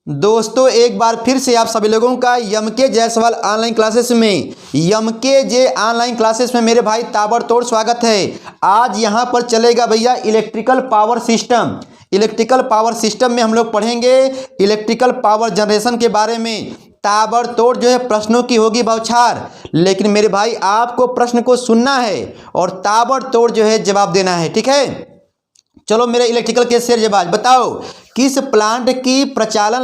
दोस्तों एक बार फिर से आप सभी लोगों का यमके जायसवाल ऑनलाइन क्लासेस में ऑनलाइन क्लासेस में मेरे भाई ताबड़तोड़ स्वागत है। आज यहां पर चलेगा भैया electrical power system. Electrical power system में हम लोग पढ़ेंगे इलेक्ट्रिकल पावर जनरेशन के बारे में। ताबड़तोड़ जो है प्रश्नों की होगी बौछार, लेकिन मेरे भाई आपको प्रश्न को सुनना है और ताबड़तोड़ जो है जवाब देना है, ठीक है। चलो मेरे इलेक्ट्रिकल के शेर जवाब बताओ। किस प्लांट की प्रचालन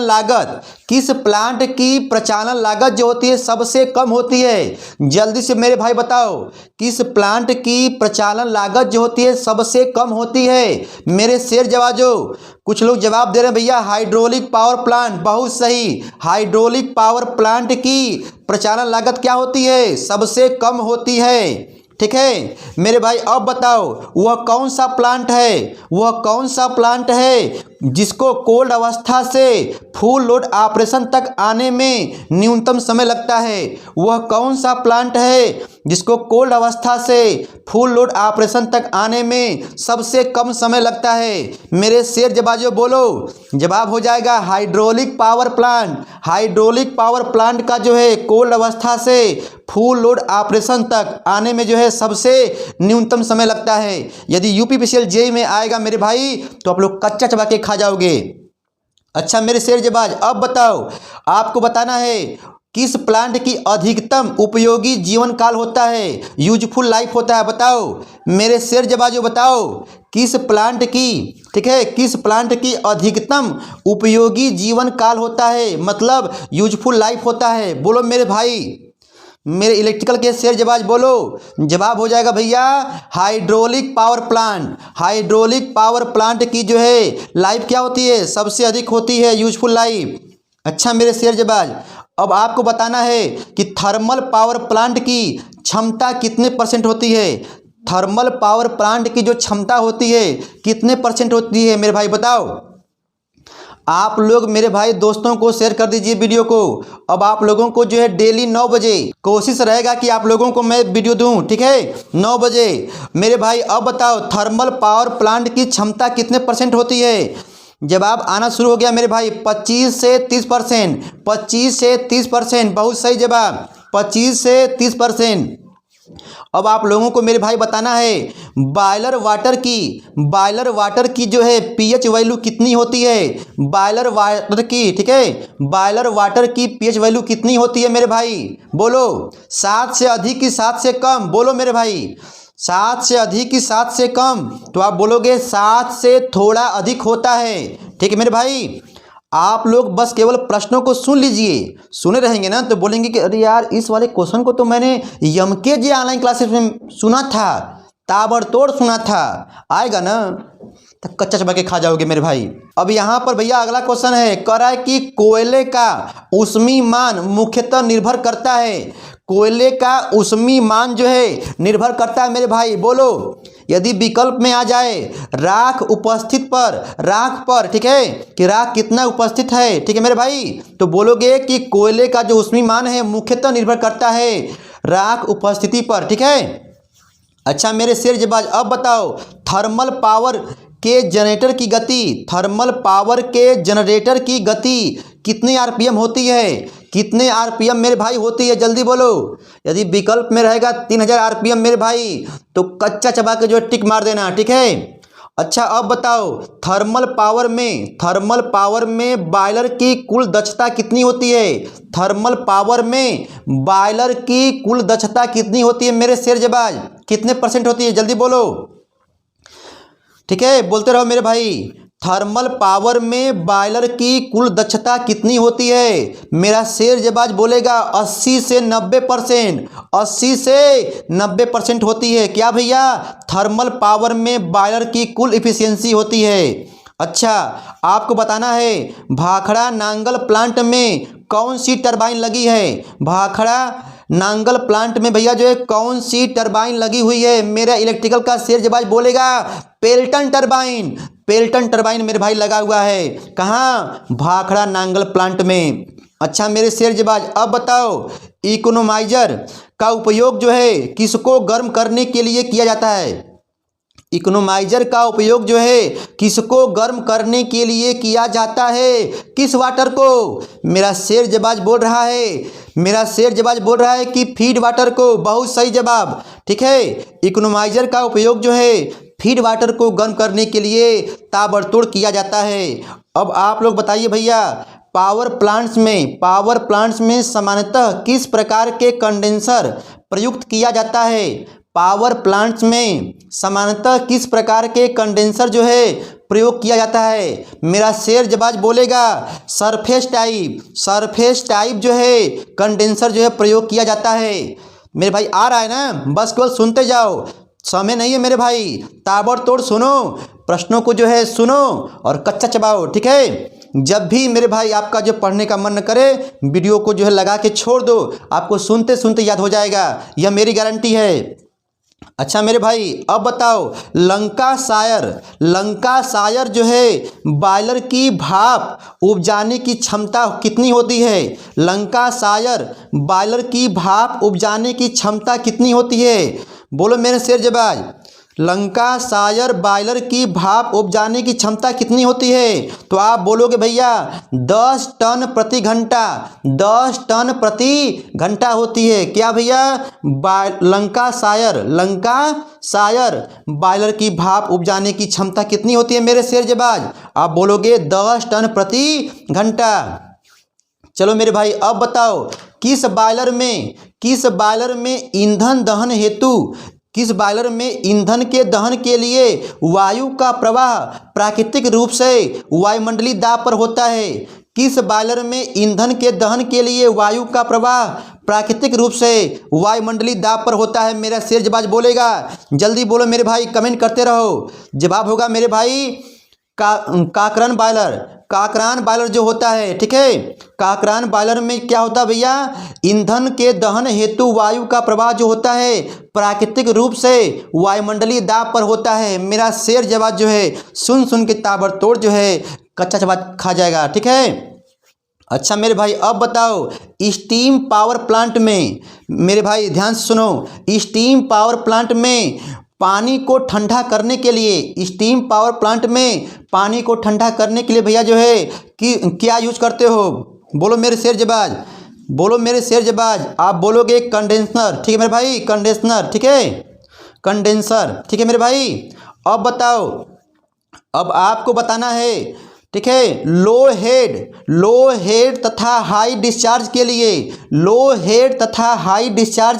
लागत जो होती है सबसे कम होती है? जल्दी से मेरे भाई बताओ, किस प्लांट की प्रचालन लागत जो होती है सबसे कम होती है? मेरे शेर जवाब जो कुछ लोग जवाब दे रहे हैं भैया हाइड्रोलिक पावर प्लांट, बहुत सही। हाइड्रोलिक पावर प्लांट की प्रचालन लागत क्या होती है? सबसे कम होती है, ठीक है मेरे भाई। अब बताओ वह कौन सा प्लांट है जिसको कोल्ड अवस्था से फुल लोड ऑपरेशन तक आने में न्यूनतम समय लगता है? वह कौन सा प्लांट है जिसको कोल्ड अवस्था से फुल लोड ऑपरेशन तक आने में सबसे कम समय लगता है? मेरे शेर जवाब बोलो, जवाब हो जाएगा hydraulic power plant. Hydraulic power plant का जो है कोल्ड अवस्था से फुल लोड ऑपरेशन तक आने में जो है सबसे न्यूनतम समय लगता है। यदि यूपीपीसीएल जेईई में आएगा मेरे भाई तो आप लोग कच्चा चबा के खा जाओगे। अच्छा मेरे शेर जवाब अब बताओ, आपको बताना है किस प्लांट की अधिकतम उपयोगी जीवन काल होता है, यूजफुल लाइफ होता है? बताओ मेरे शेर जवाब जो बताओ किस प्लांट की, ठीक है, किस प्लांट की अधिकतम उपयोगी जीवन काल होता है, मतलब यूजफुल लाइफ होता है? बोलो मेरे भाई, मेरे इलेक्ट्रिकल के शेर जवाब बोलो। जवाब हो जाएगा भैया hydraulic power plant. Hydraulic power plant की जो है लाइफ क्या होती है? सबसे अधिक होती है, यूजफुल लाइफ। अच्छा मेरे शेर जवाब अब आपको बताना है कि थर्मल पावर प्लांट की क्षमता कितने परसेंट होती है? थर्मल पावर प्लांट की जो क्षमता होती है कितने परसेंट होती है मेरे भाई बताओ। आप लोग मेरे भाई दोस्तों को शेयर कर दीजिए वीडियो को। अब आप लोगों को जो है डेली 9 बजे कोशिश रहेगा कि आप लोगों को मैं वीडियो दूं, ठीक है, 9 बजे। मेरे भाई अब बताओ थर्मल पावर प्लांट की क्षमता कितने परसेंट होती है? जवाब आना शुरू हो गया मेरे भाई, 25 से 30%। 25 से 30%, बहुत सही जवाब, 25 से 30%। अब आप लोगों को मेरे भाई बताना है बॉयलर वाटर की जो है पीएच वैल्यू कितनी होती है? बॉयलर वाटर की, ठीक है, बॉयलर वाटर की पीएच वैल्यू कितनी होती है मेरे भाई? बोलो 7 से अधिक कि 7 से कम? बोलो मेरे भाई 7 से अधिक कि 7 से कम? तो आप बोलोगे 7 से थोड़ा अधिक होता है, ठीक है मेरे भाई। आप लोग बस केवल प्रश्नों को सुन लीजिए, सुने रहेंगे ना तो बोलेंगे कि अरे यार इस वाले क्वेश्चन को तो मैंने यमके जे ऑनलाइन क्लासेस में सुना था, ताबड़तोड़ सुना था, आएगा ना तो कच्चा चबा के खा जाओगे मेरे भाई। अब यहाँ पर भैया अगला क्वेश्चन है, कह रहा है कि कोयले का ऊष्मीय मान मुख्यतः निर्भर करता है। कोयले का ऊष्मीय मान जो है निर्भर करता है मेरे भाई, बोलो। यदि विकल्प में आ जाए राख पर, ठीक है, कि राख कितना उपस्थित है, ठीक है मेरे भाई, तो बोलोगे कि कोयले का जो ऊष्मीय मान है मुख्यतः निर्भर करता है राख उपस्थिति पर, ठीक है। अच्छा मेरे शेर जवाब अब बताओ थर्मल पावर के जनरेटर की गति कितने आरपीएम होती है? कितने आरपीएम मेरे भाई होती है? जल्दी बोलो। यदि विकल्प में रहेगा 3000 आरपीएम मेरे भाई तो कच्चा चबा के जो टिक मार देना, ठीक है। अच्छा अब बताओ थर्मल पावर में बॉयलर की कुल दक्षता कितनी होती है? थर्मल पावर में बॉयलर की कुल दक्षता कितनी होती है? मेरे शेर जवाब कितने परसेंट होती है? जल्दी बोलो, ठीक है, बोलते रहो मेरे भाई। थर्मल पावर में बॉयलर की कुल दक्षता कितनी होती है? मेरा शेर जवाब बोलेगा 80 से 90%। 80 से 90% होती है क्या भैया? थर्मल पावर में बॉयलर की कुल इफिशियंसी होती है। अच्छा आपको बताना है भाखड़ा नांगल प्लांट में कौन सी टरबाइन लगी है? भाखड़ा नांगल प्लांट में भैया जो है कौन सी टरबाइन लगी हुई है? मेरा इलेक्ट्रिकल का शेर जवाब बोलेगा पेल्टन टरबाइन मेरे भाई लगा हुआ है। कहाँ? भाखड़ा नांगल प्लांट में। अच्छा मेरे शेर जवाब अब बताओ इकोनोमाइजर का उपयोग जो है किसको गर्म करने के लिए किया जाता है? इकोनोमाइजर का उपयोग जो है किसको गर्म करने के लिए किया जाता है? किस वाटर को? मेरा शेर जबाज बोल रहा है, मेरा शेर जबाज बोल रहा है कि फीड वाटर को। बहुत सही जवाब, ठीक है। इकोनोमाइजर का उपयोग जो है फीड वाटर को गर्म करने के लिए ताबड़तोड़ किया जाता है। अब आप लोग बताइए भैया, पावर प्लांट्स में सामान्यतः किस प्रकार के कंडेंसर प्रयुक्त किया जाता है? पावर प्लांट्स में सामान्यतः किस प्रकार के कंडेंसर जो है प्रयोग किया जाता है? मेरा शेर जबाज बोलेगा सरफेस टाइप जो है कंडेंसर जो है प्रयोग किया जाता है। मेरे भाई आ रहा है ना, बस केवल सुनते जाओ, समय नहीं है मेरे भाई, ताबड़तोड़ सुनो, प्रश्नों को जो है सुनो और कच्चा चबाओ, ठीक है। जब भी मेरे भाई आपका जो पढ़ने का मन करे, वीडियो को जो है लगा के छोड़ दो, आपको सुनते सुनते याद हो जाएगा, यह मेरी गारंटी है। अच्छा मेरे भाई अब बताओ, लंका सायर जो है बॉयलर की भाप उपजाने की क्षमता कितनी होती है? लंका सायर बॉयलर की भाप उपजाने की क्षमता कितनी होती है? बोलो मेरे शेर जबाज, लंका सायर बॉयलर की भाप उपजाने की क्षमता कितनी होती है? तो आप बोलोगे भैया 10 टन प्रति घंटा, 10 टन प्रति घंटा होती है। क्या भैया? लंका सायर बॉयलर की भाप उपजाने की क्षमता कितनी होती है मेरे शेर जबाज? आप बोलोगे 10 टन प्रति घंटा। चलो मेरे भाई अब बताओ, किस बॉयलर में ईंधन के दहन के लिए वायु का प्रवाह प्राकृतिक रूप से वायुमंडलीय दाब पर होता है? किस बॉयलर में ईंधन के दहन के लिए वायु का प्रवाह प्राकृतिक रूप से वायुमंडलीय दाब पर होता है? मेरा शेर जबाज बोलेगा, जल्दी बोलो मेरे भाई, कमेंट करते रहो। जवाब होगा मेरे भाई काकरान बॉयलर जो होता है, ठीक है। काकरान बॉयलर में क्या होता है भैया? ईंधन के दहन हेतु वायु का प्रवाह जो होता है प्राकृतिक रूप से वायुमंडलीय दाब पर होता है। मेरा शेर जवाब जो है सुन के ताबड़तोड़ जो है कच्चा जवाब खा जाएगा, ठीक है। अच्छा मेरे भाई अब बताओ, स्टीम पावर प्लांट में, मेरे भाई ध्यान से सुनो, स्टीम पावर प्लांट में पानी को ठंडा करने के लिए भैया जो है कि क्या यूज करते हो? बोलो मेरे शेर जबाज, आप बोलोगे कंडेंसर, ठीक है मेरे भाई, कंडेंसर, ठीक है मेरे भाई। अब बताओ, अब आपको बताना है, ठीक है, लो हेड तथा हाई डिस्चार्ज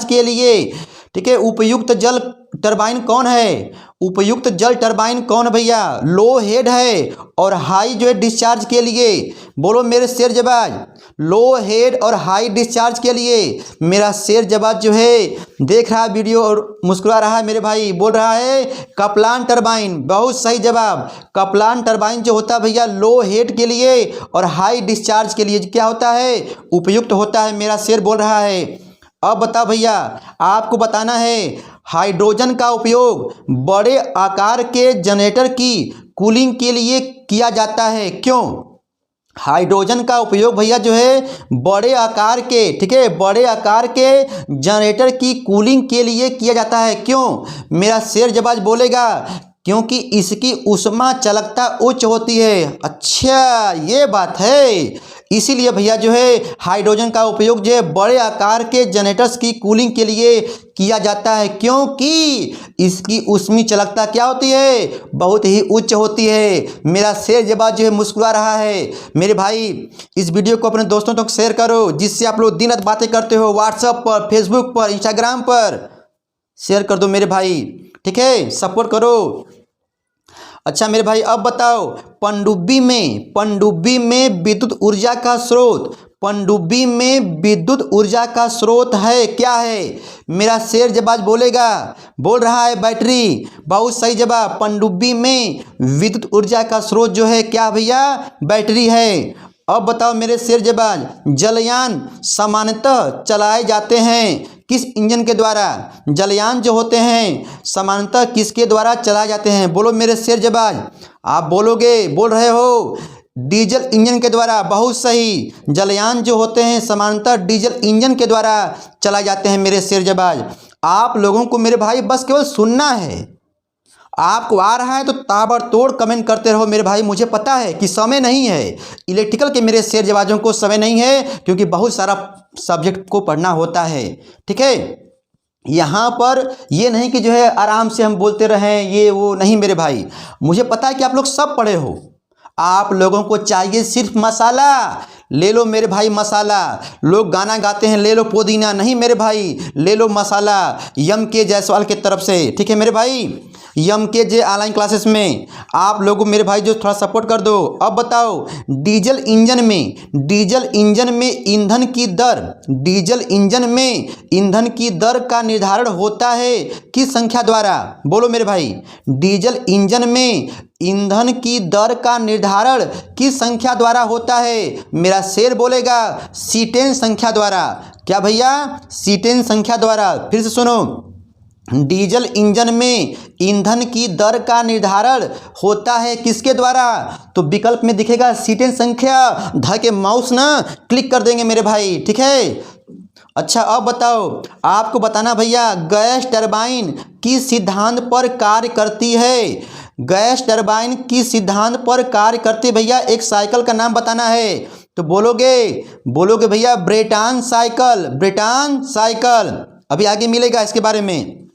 के लिए ठीक है उपयुक्त जल टरबाइन कौन है? उपयुक्त जल टरबाइन कौन भैया? लो हेड है और हाई जो है डिस्चार्ज के लिए। बोलो मेरे शेर जबाज, लो हेड और हाई डिस्चार्ज के लिए। मेरा शेर जबाज जो है देख रहा है वीडियो और मुस्कुरा रहा है मेरे भाई, बोल रहा है कपलान टरबाइन। बहुत सही जवाब। कपलान टरबाइन जो होता है भैया लो हेड के लिए और हाई डिस्चार्ज के लिए क्या होता है? उपयुक्त होता है। मेरा शेर बोल रहा है। अब बता भैया, आपको बताना है हाइड्रोजन का उपयोग बड़े आकार के जनरेटर की कूलिंग के लिए किया जाता है, क्यों? हाइड्रोजन का उपयोग भैया जो है बड़े आकार के, ठीक है, बड़े आकार के जनरेटर की कूलिंग के लिए किया जाता है, क्यों? मेरा शेर जबाज बोलेगा क्योंकि इसकी ऊष्मा चालकता उच्च होती है। अच्छा ये बात है, इसीलिए भैया जो है हाइड्रोजन का उपयोग जो है बड़े आकार के जनरेटर्स की कूलिंग के लिए किया जाता है, क्योंकि इसकी ऊष्मी चालकता क्या होती है? बहुत ही उच्च होती है। मेरा शेर जबाज जो है मुस्कुरा रहा है। मेरे भाई इस वीडियो को अपने दोस्तों तक शेयर करो, जिससे आप लोग दिन रात बातें करते हो, व्हाट्सएप पर, फेसबुक पर, इंस्टाग्राम पर शेयर कर दो मेरे भाई, ठीक है, सपोर्ट करो। अच्छा मेरे भाई अब बताओ, पनडुब्बी में विद्युत ऊर्जा का स्रोत, पनडुब्बी में विद्युत ऊर्जा का स्रोत है, क्या है? मेरा शेर जबाज बोलेगा, बोल रहा है बैटरी। बहुत सही जवाब। पनडुब्बी में विद्युत ऊर्जा का स्रोत जो है क्या भैया? बैटरी है। अब बताओ मेरे शेर जबाज, जलयान सामान्यतः चलाए जाते हैं किस इंजन के द्वारा? जलयान जो होते हैं सामान्यतः किसके द्वारा चलाए जाते हैं? बोलो मेरे शेर जबाज। आप बोलोगे, बोल रहे हो डीजल इंजन के द्वारा। बहुत सही। जलयान जो होते हैं सामान्यतः डीजल इंजन के द्वारा चलाए जाते हैं मेरे शेर जबाज। आप लोगों को मेरे भाई बस केवल सुनना है आपको आ रहा है तो ताबड़तोड़ कमेंट करते रहो मेरे भाई। मुझे पता है कि समय नहीं है, इलेक्ट्रिकल के मेरे शेर जवाजों को समय नहीं है, क्योंकि बहुत सारा सब्जेक्ट को पढ़ना होता है। ठीक है, यहाँ पर ये नहीं कि जो है आराम से हम बोलते रहें ये वो, नहीं मेरे भाई। मुझे पता है कि आप लोग सब पढ़े हो, आप लोगों को चाहिए सिर्फ मसाला। ले लो मेरे भाई मसाला। लोग गाना गाते हैं ले लो पुदीना, नहीं मेरे भाई, ले लो मसाला यम के जायसवाल की तरफ से। ठीक है मेरे भाई, यम के जे ऑनलाइन क्लासेस में आप लोगों मेरे भाई जो थोड़ा सपोर्ट कर दो। अब बताओ, डीजल इंजन में ईंधन की दर, डीजल इंजन में ईंधन की दर का निर्धारण होता है किस संख्या द्वारा? बोलो मेरे भाई, डीजल इंजन में ईंधन की दर का निर्धारण किस संख्या द्वारा होता है? मेरा शेर बोलेगा C10 संख्या द्वारा। क्या भैया? C10 संख्या द्वारा। फिर से सुनो, डीजल इंजन में ईंधन की दर का निर्धारण होता है किसके द्वारा? तो विकल्प में दिखेगा C10 संख्या। ध के माउस ना क्लिक कर देंगे मेरे भाई। ठीक है, अच्छा अब बताओ, आपको बताना भैया गैस टरबाइन किस सिद्धांत पर कार्य करती है? गैस टरबाइन किस सिद्धांत पर कार्य करती भैया? एक साइकिल का नाम बताना है तो बोलोगे भैया ब्रेटॉन साइकिल। अभी आगे मिलेगा इसके बारे में।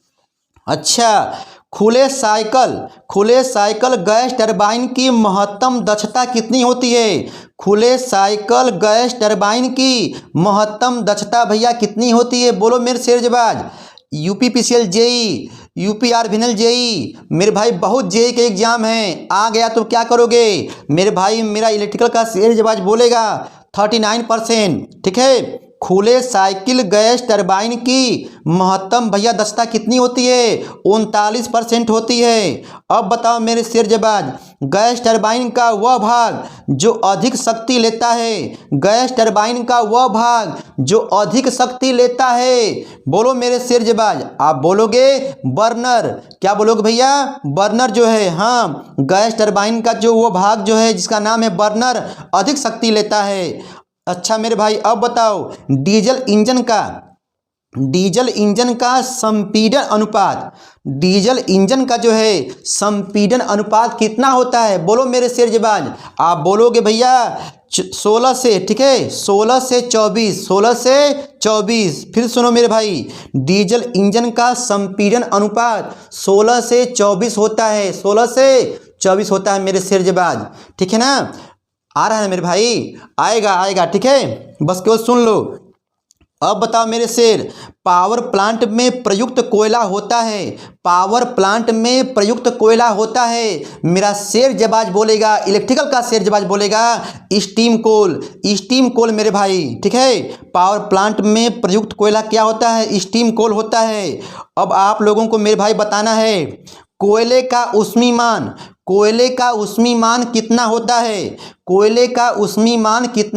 अच्छा, खुले साइकिल गैस टरबाइन की महत्तम दक्षता कितनी होती है? खुले साइकिल गैस टरबाइन की महत्तम दक्षता भैया कितनी होती है? बोलो मेरे शेरजबाज। UPPCL JE, UP RVNL JE, मेरे भाई बहुत जेई के एग्जाम हैं, आ गया तो क्या करोगे मेरे भाई? मेरा इलेक्ट्रिकल का शेरजबाज बोलेगा 39%। ठीक है, खुले साइकिल गैस टरबाइन की महत्तम भैया दक्षता कितनी होती है? 39% होती है। अब बताओ मेरे शेरजबाज, गैस टरबाइन का वह भाग जो अधिक शक्ति लेता है, गैस टरबाइन का वह भाग जो अधिक शक्ति लेता है, बोलो मेरे शेरजबाज। आप बोलोगे बर्नर। क्या बोलोगे भैया? बर्नर जो है, हाँ, गैस टरबाइन का जो वो भाग जो है जिसका नाम है बर्नर अधिक शक्ति लेता है। अच्छा मेरे भाई अब बताओ, डीजल इंजन का संपीड़न अनुपात, डीजल इंजन का जो है संपीड़न अनुपात कितना होता है? बोलो मेरे शेरजबाज। आप बोलोगे भैया 16 से। ठीक है, 16 से 24। फिर सुनो मेरे भाई, डीजल इंजन का संपीड़न अनुपात 16 से 24 होता है, 16 से 24 होता है मेरे शेरजबाज। ठीक है ना, आ रहा है मेरे भाई? आएगा। ठीक है, बस केवल सुन लो। अब बताओ मेरे शेर, पावर प्लांट में प्रयुक्त कोयला होता है, मेरा शेरजबाज बोलेगा, इलेक्ट्रिकल का शेरजबाज बोलेगा स्टीम कोल मेरे भाई। ठीक है, पावर प्लांट में प्रयुक्त कोयला क्या होता है? स्टीम कोल होता है। अब आप लोगों को मेरे भाई बताना है कोयले का उष्मीमान कितना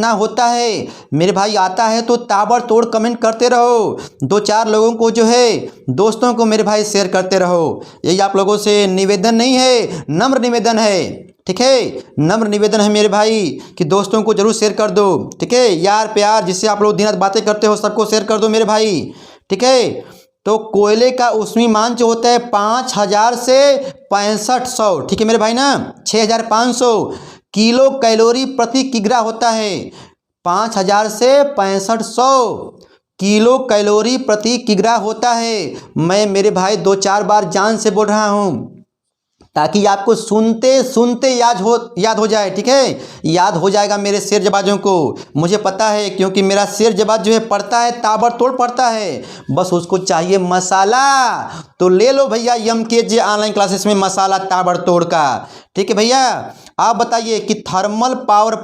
होता है? मेरे भाई आता है तो ताबड़तोड़ कमेंट करते रहो। 2-4 लोगों को जो है दोस्तों को मेरे भाई शेयर करते रहो। यही आप लोगों से निवेदन नहीं है, नम्र निवेदन है। ठीक है, नम्र निवेदन है मेरे भाई कि दोस्तों को जरूर शेयर कर दो। ठीक है, यार प्यार जिससे आप लोग दिन रात बातें करते हो सबको शेयर कर दो मेरे भाई। ठीक है, तो कोयले का उष्मीमान जो होता है 5000 से 6500। ठीक है मेरे भाई ना, 6500 किलो कैलोरी प्रति किग्रा होता है। 5000 से 6500 किलो कैलोरी प्रति किग्रा होता है। मैं मेरे भाई 2-4 बार जान से बोल रहा हूँ ताकि आपको सुनते याद हो जाए। ठीक है, याद हो जाएगा मेरे शेरजबाजों को, मुझे पता है, क्योंकि मेरा शेरजबाज जो है पढ़ता है ताबड़तोड़ पढ़ता है, बस उसको चाहिए मसाला। तो ले लो भैया MKJ ऑनलाइन क्लासेस में मसाला ताबड़तोड़ का। ठीक है भैया, आप बताइए कि थर्मल पावर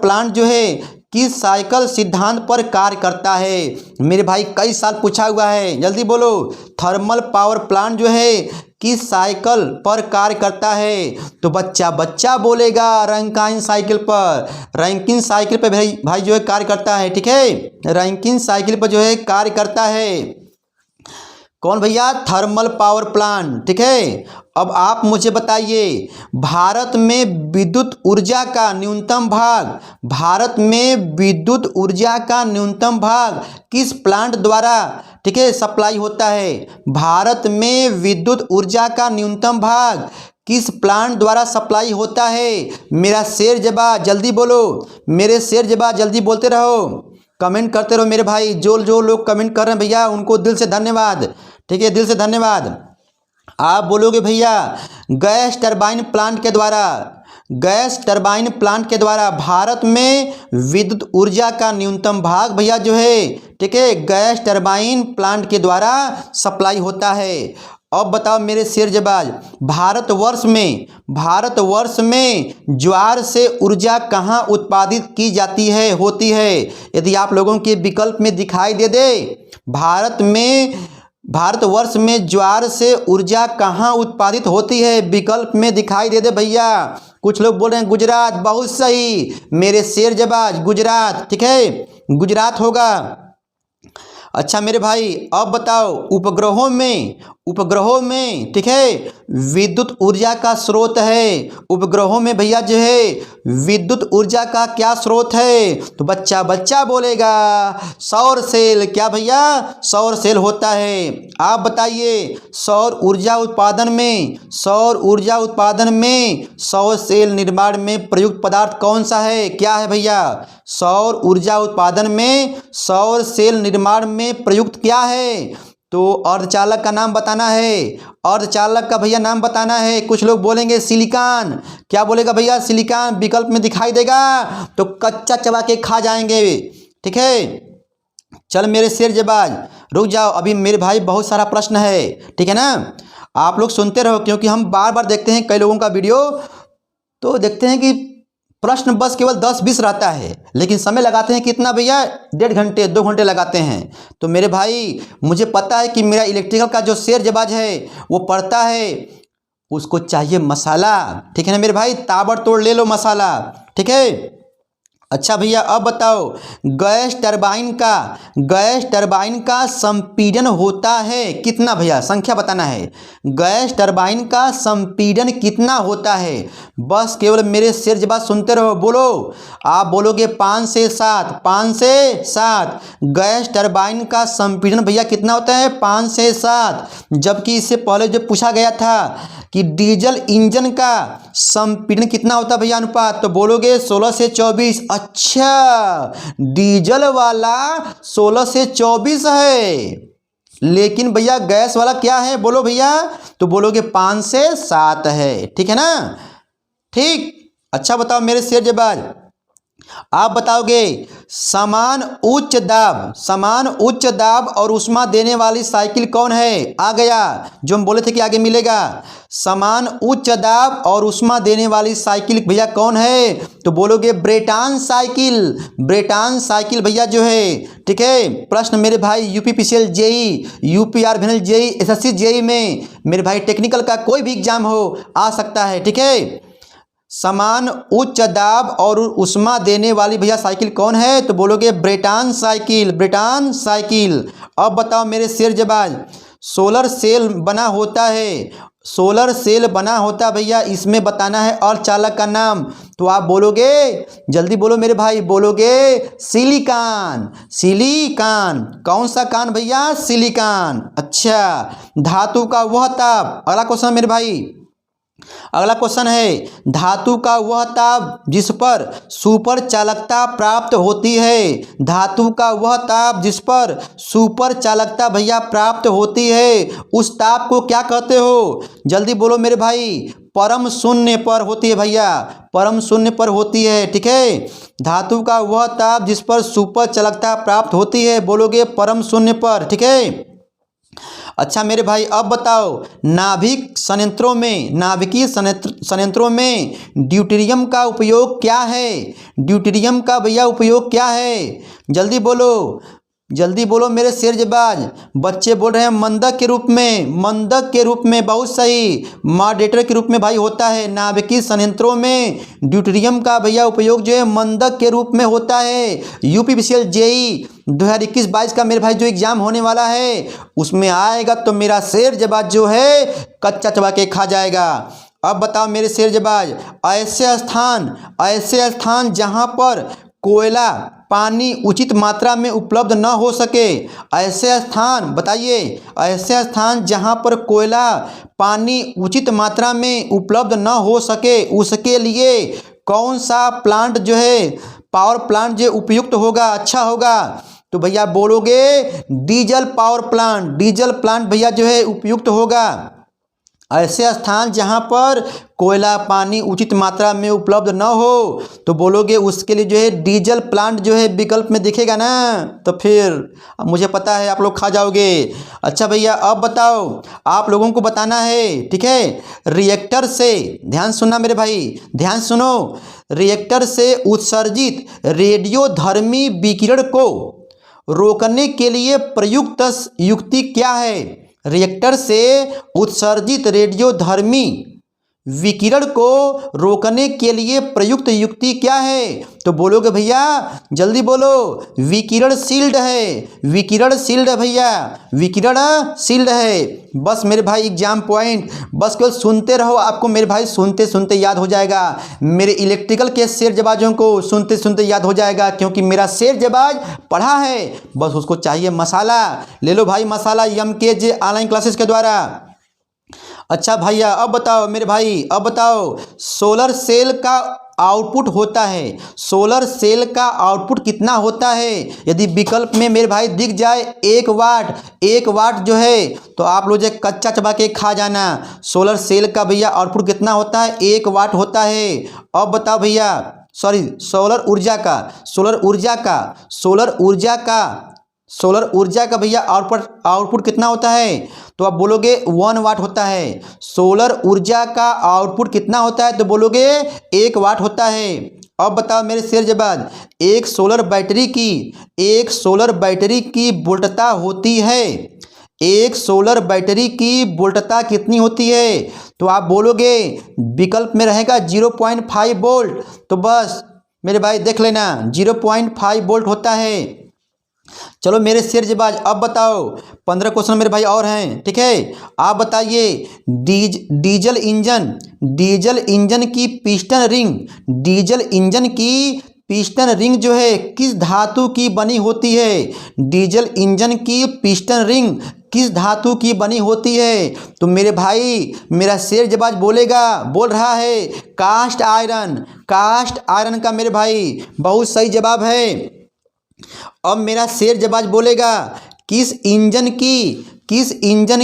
प्लांट जो है किस साइकिल सिद्धांत पर कार्य करता है? मेरे भाई कई साल पूछा हुआ है, जल्दी बोलो। थर्मल पावर प्लांट जो है किस साइकिल पर कार्य करता है? तो बच्चा बोलेगा रैंकिन साइकिल पर। रैंकिन साइकिल पर भाई जो है कार्य करता है। ठीक है, रैंकिन साइकिल पर जो है कार्य करता है। कौन भैया? Thermal power plant. ठीक है, अब आप मुझे बताइए, भारत में विद्युत ऊर्जा का न्यूनतम भाग, भारत में विद्युत ऊर्जा का न्यूनतम भाग किस प्लांट द्वारा, ठीक है, सप्लाई होता है? भारत में विद्युत ऊर्जा का न्यूनतम भाग किस प्लांट द्वारा सप्लाई होता है? मेरा शेर जबा जल्दी बोलो, मेरे शेर जबा जल्दी बोलते रहो, कमेंट करते रहो मेरे भाई। जो जो लोग कमेंट कर रहे हैं भैया उनको दिल से धन्यवाद, ठीक है, दिल से धन्यवाद। आप बोलोगे भैया गैस टरबाइन प्लांट के द्वारा, गैस टरबाइन प्लांट के द्वारा भारत में विद्युत ऊर्जा का न्यूनतम भाग भैया जो है, ठीक है, गैस टरबाइन प्लांट के द्वारा सप्लाई होता है। अब बताओ मेरे शेरजबाज, भारतवर्ष में ज्वार से ऊर्जा कहाँ उत्पादित की जाती है, होती है? यदि आप लोगों के विकल्प में दिखाई दे भारतवर्ष में ज्वार से ऊर्जा कहाँ उत्पादित होती है, विकल्प में दिखाई दे भैया। कुछ लोग बोल रहे हैं गुजरात, बहुत सही मेरे शेरजबाज, गुजरात, ठीक है, गुजरात होगा। अच्छा मेरे भाई अब बताओ, उपग्रहों में ठीक है विद्युत ऊर्जा का स्रोत है, उपग्रहों में भैया जो है विद्युत ऊर्जा का क्या स्रोत है? तो बच्चा बोलेगा सौर सेल। क्या भैया? सौर सेल होता है। आप बताइए सौर ऊर्जा उत्पादन में सौर सेल निर्माण में प्रयुक्त पदार्थ कौन सा है? क्या है भैया? सौर ऊर्जा उत्पादन में सौर सेल निर्माण में प्रयुक्त क्या है? तो अर्धचालक का नाम बताना है, अर्धचालक का भैया नाम बताना है। कुछ लोग बोलेंगे सिलिकॉन। क्या बोलेगा भैया? सिलिकॉन विकल्प में दिखाई देगा तो कच्चा चबा के खा जाएंगे, ठीक है। चल मेरे शेरजबाज रुक जाओ, अभी मेरे भाई बहुत सारा प्रश्न है, ठीक है ना, आप लोग सुनते रहो, क्योंकि हम बार बार देखते हैं कई लोगों का वीडियो, तो देखते हैं कि प्रश्न बस केवल 10-20 रहता है, लेकिन समय लगाते हैं कितना भैया? 1.5 घंटे 2 घंटे लगाते हैं। तो मेरे भाई मुझे पता है कि मेरा इलेक्ट्रिकल का जो शेरजबाज है वो पढ़ता है, उसको चाहिए मसाला, ठीक है ना मेरे भाई, ताबड़तोड़ ले लो मसाला, ठीक है। अच्छा भैया अब बताओ, गैस टरबाइन का संपीड़न होता है कितना भैया? संख्या बताना है। गैस टरबाइन का संपीड़न कितना होता है? बस केवल मेरे शेरजबाज सुनते रहो, बोलो। आप बोलोगे 5 से 7। गैस टरबाइन का संपीड़न भैया कितना होता है? 5 से 7। जबकि इससे पहले जो पूछा गया था कि डीजल इंजन का संपीड़न कितना होता है भैया अनुपात, तो बोलोगे 16 से 24। अच्छा, डीजल वाला 16 से 24 है, लेकिन भैया गैस वाला क्या है बोलो भैया? तो बोलोगे 5 से 7 है, ठीक है ना, ठीक। अच्छा बताओ मेरे शेरजबाज, आप बताओगे समान उच्च दाब और ऊष्मा देने वाली साइकिल कौन है? आ गया जो हम बोले थे कि आगे मिलेगा। समान उच्च दाब और ऊष्मा देने वाली साइकिल भैया कौन है? तो बोलोगे ब्रेटॉन साइकिल भैया जो है, ठीक है। प्रश्न मेरे भाई UPPCL JE, UPRVNL JE, SSC JE में मेरे भाई टेक्निकल का कोई भी एग्जाम हो आ सकता है, ठीक है। समान उच्च दाब और ऊष्मा देने वाली भैया साइकिल कौन है? तो बोलोगे ब्रेटॉन साइकिल। अब बताओ मेरे शेरजबाज, सोलर सेल बना होता भैया, इसमें बताना है अर्धचालक का नाम। तो आप बोलोगे, जल्दी बोलो मेरे भाई, बोलोगे सिलिकॉन। कौन सा कान भैया? सिलिकॉन। अच्छा, धातु का वह ताप, अगला क्वेश्चन मेरे भाई, अगला क्वेश्चन है, धातु का वह ताप जिस पर सुपर चालकता प्राप्त होती है, धातु का वह ताप जिस पर सुपर चालकता भैया प्राप्त होती है, उस ताप को क्या कहते हो? जल्दी बोलो मेरे भाई। परम शून्य पर होती है भैया, परम शून्य पर होती है, ठीक है। धातु का वह ताप जिस पर सुपर चालकता प्राप्त होती है, बोलोगे परम शून्य पर, ठीक है। अच्छा मेरे भाई अब बताओ, नाभिकीय संयंत्रों में ड्यूटेरियम का उपयोग क्या है? ड्यूटेरियम का भैया उपयोग क्या है? जल्दी बोलो मेरे शेरजबाज। बच्चे बोल रहे हैं मंदक के रूप में, बहुत सही, मॉडरेटर के रूप में भाई होता है। नाभिकीय संयंत्रों में ड्यूटेरियम का भैया उपयोग जो है मंदक के रूप में होता है। यूपीपीसीएल जेई 2021-22 का मेरे भाई जो एग्जाम होने वाला है उसमें आएगा तो मेरा शेर जबाज जो है कच्चा चबा के खा जाएगा। अब बताओ मेरे शेर जबाज, ऐसे स्थान जहां पर कोयला पानी उचित मात्रा में उपलब्ध न हो सके, ऐसे स्थान बताइए, ऐसे स्थान जहां पर कोयला पानी उचित मात्रा में उपलब्ध न हो सके उसके लिए कौन सा प्लांट जो है पावर प्लांट जो उपयुक्त होगा, अच्छा होगा? तो भैया बोलोगे diesel power plant, diesel plant भैया जो है उपयुक्त होगा। ऐसे स्थान जहां पर कोयला पानी उचित मात्रा में उपलब्ध न हो तो बोलोगे उसके लिए जो है डीजल प्लांट जो है विकल्प में दिखेगा ना, तो फिर मुझे पता है आप लोग खा जाओगे। अच्छा भैया अब बताओ, आप लोगों को बताना है, ठीक है, रिएक्टर से, ध्यान सुनना मेरे भाई, ध्यान सुनो, रिएक्टर से उत्सर्जित रेडियोधर्मी विकिरण को रोकने के लिए प्रयुक्त युक्ति क्या है? रिएक्टर से उत्सर्जित रेडियोधर्मी विकिरण को रोकने के लिए प्रयुक्त युक्ति क्या है? तो बोलोगे भैया जल्दी बोलो, विकिरण शील्ड है, विकिरण शील्ड है भैया, विकिरण शील्ड है। बस मेरे भाई एग्जाम पॉइंट, बस केवल सुनते रहो, आपको मेरे भाई सुनते सुनते याद हो जाएगा। मेरे इलेक्ट्रिकल के शेर जबाजों को सुनते सुनते याद हो जाएगा, क्योंकि मेरा शेर जबाज पढ़ा है, बस उसको चाहिए मसाला। ले लो भाई मसाला MKJ ऑनलाइन क्लासेस के द्वारा। अच्छा भैया अब बताओ मेरे भाई, अब बताओ सोलर सेल का आउटपुट होता है, सोलर सेल का आउटपुट कितना होता है? यदि विकल्प में मेरे भाई दिख जाए 1 वाट, 1 वाट जो है तो आप लोग जो कच्चा चबा के खा जाना। सोलर सेल का भैया आउटपुट कितना होता है? 1 वाट होता है। अब बताओ भैया, सॉरी सोलर ऊर्जा का, सोलर ऊर्जा का, सोलर ऊर्जा का, सोलर ऊर्जा का भैया आउटपुट कितना होता है? तो आप बोलोगे 1 वाट होता है। सोलर ऊर्जा का आउटपुट कितना होता है? तो बोलोगे 1 वाट होता है। अब बताओ मेरे शेर जबाज, एक सोलर बैटरी की वोल्टता होती है, एक सोलर बैटरी की वोल्टता कितनी होती है? तो आप बोलोगे विकल्प में रहेगा 0.5 वोल्ट। तो बस मेरे भाई देख लेना 0.5 वोल्ट होता है। चलो मेरे शेर जबाज अब बताओ, 15 क्वेश्चन मेरे भाई और हैं, ठीक है। आप बताइए डीजल इंजन की पिस्टन रिंग, डीजल इंजन की पिस्टन रिंग जो है किस धातु की बनी होती है? डीजल इंजन की पिस्टन रिंग किस धातु की बनी होती है? तो मेरे भाई मेरा शेर जबाज बोल रहा है कास्ट आयरन, कास्ट आयरन का मेरे भाई बहुत सही जवाब है। अब मेरा शेर जबाज बोलेगा किस इंजन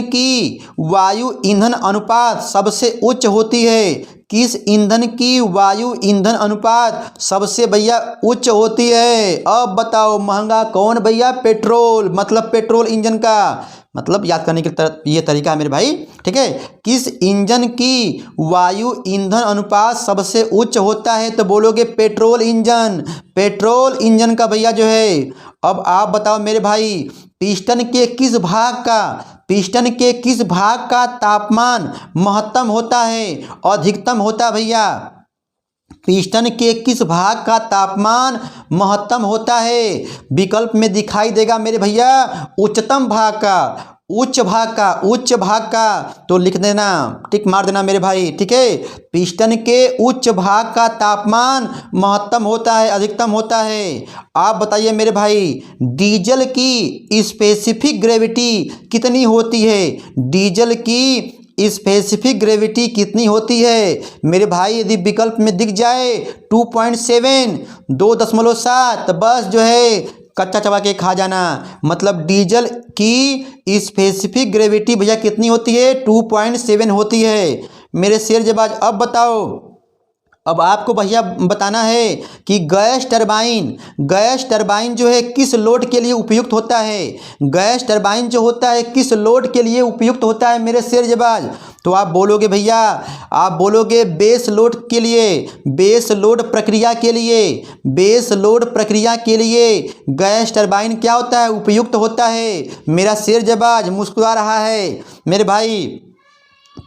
की वायु ईंधन अनुपात सबसे उच्च होती है? किस ईंधन की वायु ईंधन अनुपात सबसे भैया उच्च होती है? अब बताओ महंगा कौन भैया? पेट्रोल, मतलब पेट्रोल इंजन का, मतलब याद करने के ये तरीका है मेरे भाई, ठीक है। किस इंजन की वायु ईंधन अनुपात सबसे उच्च होता है? तो बोलोगे पेट्रोल इंजन, पेट्रोल इंजन का भैया जो है। अब आप बताओ मेरे भाई पिस्टन के किस भाग का तापमान महत्तम होता है, अधिकतम होता है भैया? पिस्टन के किस भाग का तापमान महत्तम होता है? विकल्प में दिखाई देगा मेरे भैया उच्चतम भाग का, उच्च भाग का। तो लिख देना, टिक मार देना मेरे भाई, ठीक है। पिस्टन के उच्च भाग का तापमान महत्तम होता है, अधिकतम होता है। आप बताइए मेरे भाई डीजल की स्पेसिफिक ग्रेविटी कितनी होती है? डीजल की स्पेसिफिक ग्रेविटी कितनी होती है मेरे भाई? यदि विकल्प में दिख जाए 2.7, 2.7, तो बस जो है कच्चा चबा के खा जाना। मतलब डीजल की स्पेसिफिक ग्रेविटी भैया कितनी होती है? 2.7 होती है। मेरे शेर जबाज अब बताओ, अब आपको भैया बताना है कि गैस टरबाइन जो है किस लोड के लिए उपयुक्त होता है? गैस टरबाइन जो होता है किस लोड के लिए उपयुक्त होता है मेरे शेर जबाज? तो आप बोलोगे भैया, आप बोलोगे बेस लोड के लिए, बेस लोड प्रक्रिया के लिए, बेस लोड प्रक्रिया के लिए गैस टरबाइन क्या होता है? उपयुक्त होता है। मेरा शेर जबाज मुस्कुरा रहा है मेरे भाई।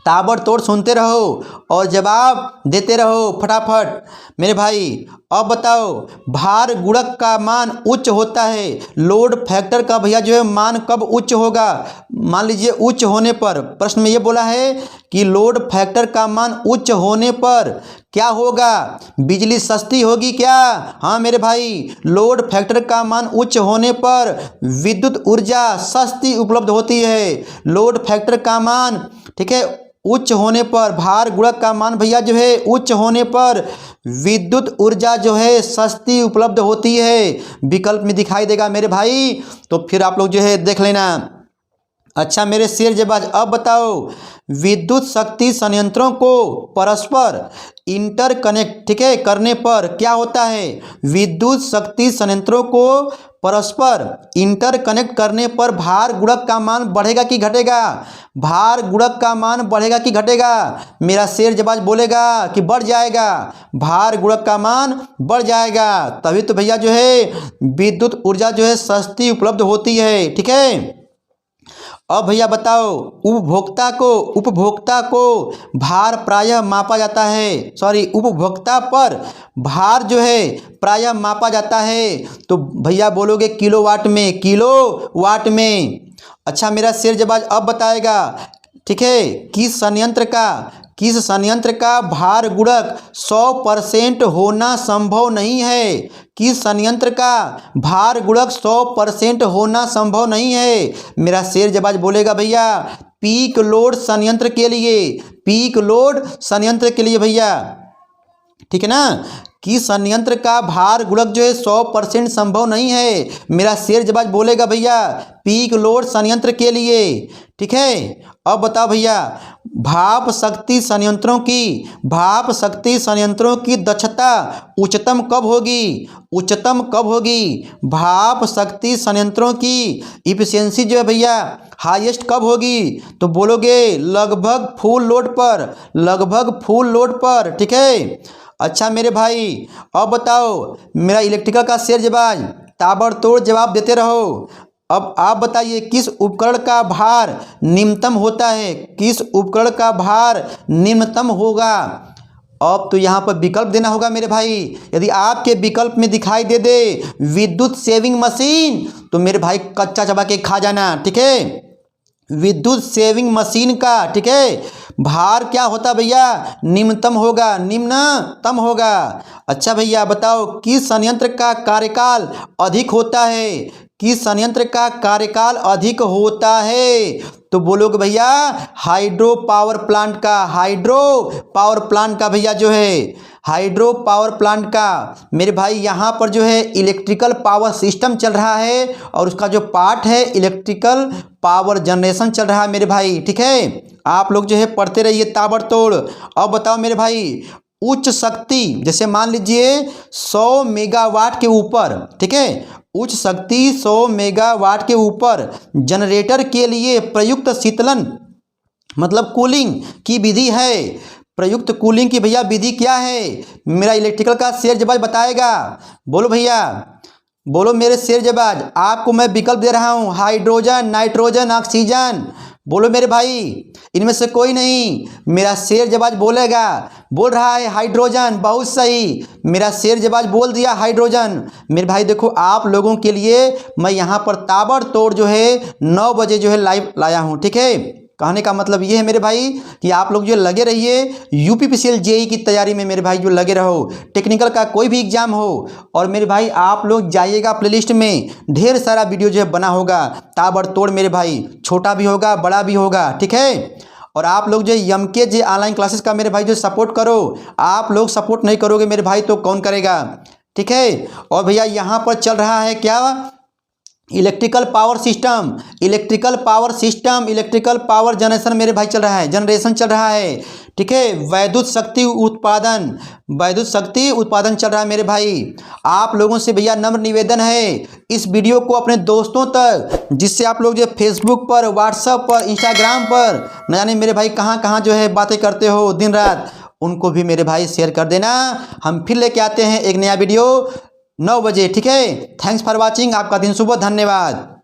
ताबड़तोड़ सुनते रहो और जवाब देते रहो फटाफट मेरे भाई। अब बताओ भार गुणक का मान उच्च होता है, लोड फैक्टर का भैया जो है मान कब उच्च होगा? मान लीजिए उच्च होने पर, प्रश्न में ये बोला है कि लोड फैक्टर का मान उच्च होने पर क्या होगा? बिजली सस्ती होगी क्या? हाँ मेरे भाई, लोड फैक्टर का मान उच्च होने पर विद्युत ऊर्जा सस्ती उपलब्ध होती है। लोड फैक्टर का मान ठीक है उच्च होने पर, भार गुणक का मान भैया जो है उच्च होने पर विद्युत ऊर्जा जो है सस्ती उपलब्ध होती है। विकल्प में दिखाई देगा मेरे भाई, तो फिर आप लोग जो है देख लेना। अच्छा मेरे शेर जबाज, अब बताओ विद्युत शक्ति संयंत्रों को परस्पर इंटरकनेक्ट ठीक है करने पर क्या होता है? विद्युत शक्ति संयंत्रों को परस्पर इंटरकनेक्ट करने पर भार गुणक का मान बढ़ेगा कि घटेगा? भार गुणक का मान बढ़ेगा कि घटेगा? मेरा शेर जबाज बोलेगा कि बढ़ जाएगा। भार गुणक का मान बढ़ जाएगा, तभी तो भैया जो है विद्युत ऊर्जा जो है सस्ती उपलब्ध होती है। ठीक है, अब भैया बताओ उपभोक्ता को भार प्रायः मापा जाता है, उपभोक्ता पर भार जो है प्रायः मापा जाता है, तो भैया बोलोगे किलोवाट में। अच्छा मेरा शेर जबाज अब बताएगा ठीक है किस संयंत्र का भार गुणक 100% होना संभव नहीं है? किस संयंत्र का भार गुणक 100% होना संभव नहीं है? मेरा शेर जबाज बोलेगा भैया पीक लोड संयंत्र के लिए भैया, ठीक है ना, कि संयंत्र का भार गुणक जो है 100% संभव नहीं है। मेरा शेर जबाज बोलेगा भैया पीक लोड संयंत्र के लिए। ठीक है, अब बताओ भैया भाप शक्ति संयंत्रों की दक्षता उच्चतम कब होगी? भाप शक्ति संयंत्रों की इफिशियंसी जो है भैया हाईएस्ट कब होगी? तो बोलोगे लगभग फुल लोड पर। ठीक है, अच्छा मेरे भाई अब बताओ मेरा इलेक्ट्रिकल का शेर जबाज, ताबड़तोड़ जवाब देते रहो। अब आप बताइए किस उपकरण का भार निम्नतम होता है? किस उपकरण का भार निम्नतम होगा? अब तो यहाँ पर विकल्प देना होगा मेरे भाई। यदि आपके विकल्प में दिखाई दे विद्युत सेविंग मशीन, तो मेरे भाई कच्चा चबा के खा जाना। ठीक है, विद्युत सेविंग मशीन का ठीक है भार क्या होता भैया? निम्नतम होगा। अच्छा भैया बताओ किस संयंत्र का कार्यकाल अधिक होता है? तो बोलोगे भैया हाइड्रो पावर प्लांट का भैया जो है हाइड्रो पावर प्लांट का। मेरे भाई यहाँ पर जो है इलेक्ट्रिकल पावर सिस्टम चल रहा है और उसका जो पार्ट है इलेक्ट्रिकल पावर जनरेशन चल रहा है मेरे भाई। ठीक है, आप लोग जो है पढ़ते रहिए ताबड़तोड़। अब बताओ मेरे भाई उच्च शक्ति, जैसे मान लीजिए 100 मेगावाट के ऊपर, ठीक है, उच्च शक्ति 100 मेगावाट के ऊपर जनरेटर के लिए प्रयुक्त शीतलन मतलब कूलिंग की विधि है। प्रयुक्त कूलिंग की भैया विधि क्या है? मेरा इलेक्ट्रिकल का शेर जबाज बताएगा। बोलो भैया, बोलो मेरे शेर जबाज, आपको मैं विकल्प दे रहा हूँ हाइड्रोजन, नाइट्रोजन, ऑक्सीजन। बोलो मेरे भाई इनमें से कोई नहीं। मेरा शेर जबाज बोल रहा है हाइड्रोजन, बहुत सही। मेरा शेर जबाज बोल दिया हाइड्रोजन। मेरे भाई देखो आप लोगों के लिए मैं यहाँ पर ताबड़तोड़ जो है 9 बजे जो है लाइव लाया हूँ। ठीक है, कहने का मतलब ये है मेरे भाई कि आप लोग जो लगे रहिए यूपीपीसीएल जेई की तैयारी में मेरे भाई जो लगे रहो, टेक्निकल का कोई भी एग्जाम हो। और मेरे भाई आप लोग जाइएगा प्लेलिस्ट में, ढेर सारा वीडियो जो है बना होगा ताबड़तोड़ मेरे भाई, छोटा भी होगा बड़ा भी होगा। ठीक है, और आप लोग जो एमके जे ऑनलाइन क्लासेस का मेरे भाई जो सपोर्ट करो, आप लोग सपोर्ट नहीं करोगे मेरे भाई तो कौन करेगा। ठीक है, और भैया यहाँ पर चल रहा है क्या? इलेक्ट्रिकल पावर जनरेशन मेरे भाई चल रहा है। ठीक है, वैद्युत शक्ति उत्पादन चल रहा है मेरे भाई। आप लोगों से भैया नम्र निवेदन है इस वीडियो को अपने दोस्तों तक, जिससे आप लोग जो फेसबुक पर, व्हाट्सएप पर, इंस्टाग्राम पर न जाने मेरे भाई कहाँ जो है बातें करते हो दिन रात, उनको भी मेरे भाई शेयर कर देना। हम फिर लेके आते हैं एक नया वीडियो 9 बजे। ठीक है, थैंक्स फॉर वॉचिंग, आपका दिन शुभ, धन्यवाद।